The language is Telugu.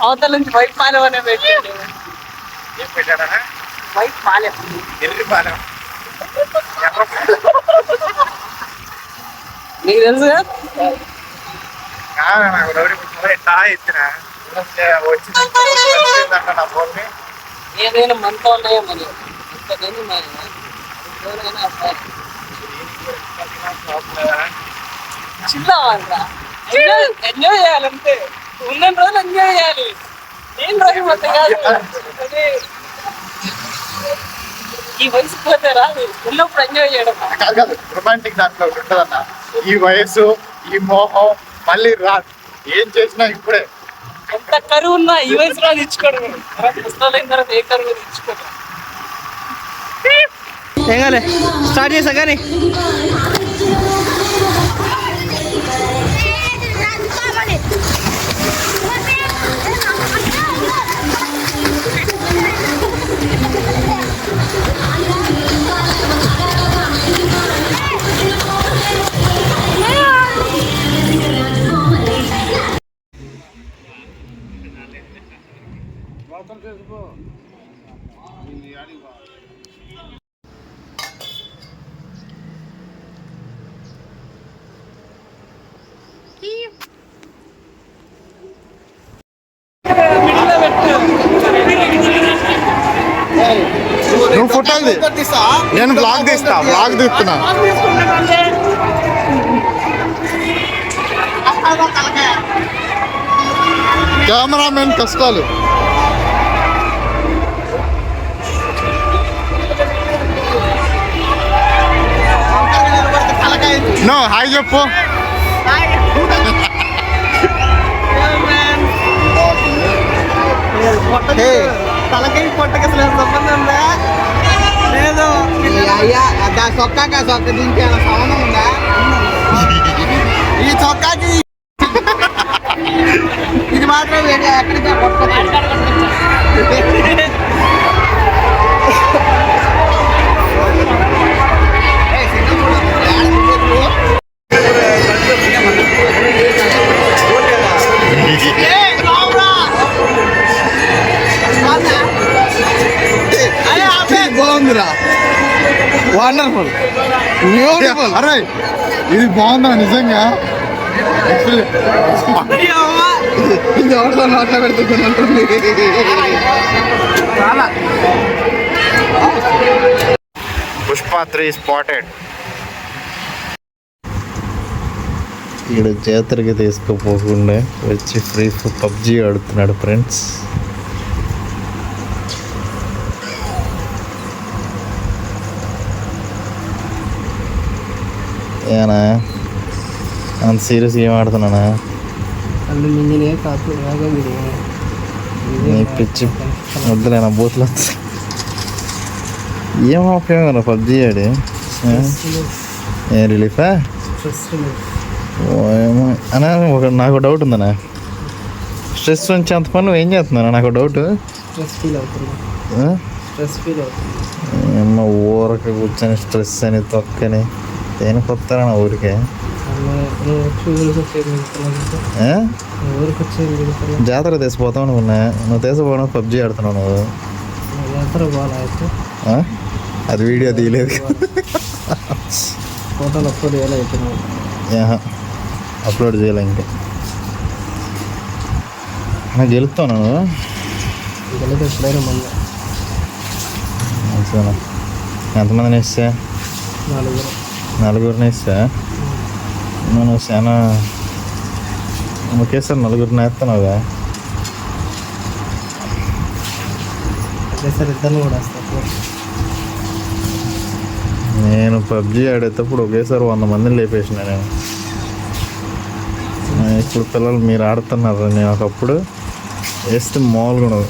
అవతల నుంచి వైట్ పాలెం అనే పెట్టాడు. వైట్ పాలెం ఎర్రి పాలెం నీకు తెలుసుగా. నాకు రౌడీ ఎట్లా ఎత్తిన వచ్చిందంట నా ఫోన్. ఏదైనా మనతో ఉన్నాయో మరి చిల్లవాళ్ళ ఎంజాయ్ చేయాలంటే ఉన్న రోజులు ఎంజాయ్ చేయాలి. ఏం రోజు మొత్తం కాదు, ఈ వయసు పోతే రాదు, ఉన్నప్పుడు ఎంజాయ్ చేయడం రొమాంటిక్ దాంట్లో ఉంటుందన్న. ఈ వయసు ఈ మోహం మళ్ళీ రాదు. ఏం చేసినా ఇప్పుడే. ఎంత కరువు ఉన్నా ఈ వయసులో తెచ్చుకోవడం. పుస్తకాలు అయిన తర్వాత ఏ కరువు తెచ్చుకోవడం. ఏగాలే స్టార్ట్ చేసా కానీ నువ్వు ఫోటో నేను బ్లాగ్ తీస్తున్నా. కెమెరామెన్ కష్టాలు. నో హాయ్ చెప్పు. తలకాయ పొట్టకి అసలు సంబంధం లేదు. చొక్కా దీనికి సంబంధం ఉందా? ఈ చొక్కాకి ఇది మాత్రం ఎక్కడికి బాగుందిరా, వండర్ఫుల్, బ్యూటిఫుల్. అరే ఇది బాగుందా నిజంగా? ఇది ఎవరితో నోట్లో పెడుతున్నట్టుంది. పుష్ప 3 స్పాటెడ్. ఇక్కడ జాతరకి తీసుకుపోకుండా వచ్చి ఫ్రీ పబ్జీ ఆడుతున్నాడు ఫ్రెండ్స్. ఏనా అంత సీరియస్ ఏం ఆడుతున్నానా? నీ పిచ్చి వద్దులే నా బూత్లో ఏం ఉపయోగం పబ్జీ ఆడి. ఏం రిలీఫా ఏమో అన్నా. నాకు డౌట్ ఉందన్నా, స్ట్రెస్ నుంచి అంత పని నువ్వు ఏం చేస్తున్నానా? నాకు డౌట్. ఏమో ఊరక కూర్చొని స్ట్రెస్ అని తొక్కని దేనికి వస్తారా నా ఊరికే? జాతర తీసిపోతావు అనుకున్నా, నువ్వు తీసిపోవడం పబ్జీ ఆడుతున్నావు నువ్వు. అది వీడియో తీయలేదు, ఫోటోలు అప్లోడ్ చేయాలి. అప్లోడ్ చేయలే ఇంకా. నాకు గెలుస్తాను నువ్వు ఎంతమందిని ఇస్తా? నలుగురిని ఇస్తా. నేను చాలా ఒకేసారి నలుగురిని వేస్తున్నావుగా. నేను పబ్జీ ఆడేటప్పుడు ఒకేసారి 100 మందిని లేపేసిన. నేను ఇప్పుడు పిల్లలు మీరు ఆడుతున్నారు, నేను ఒకప్పుడు వేస్తే మామూలుగా ఉండదు.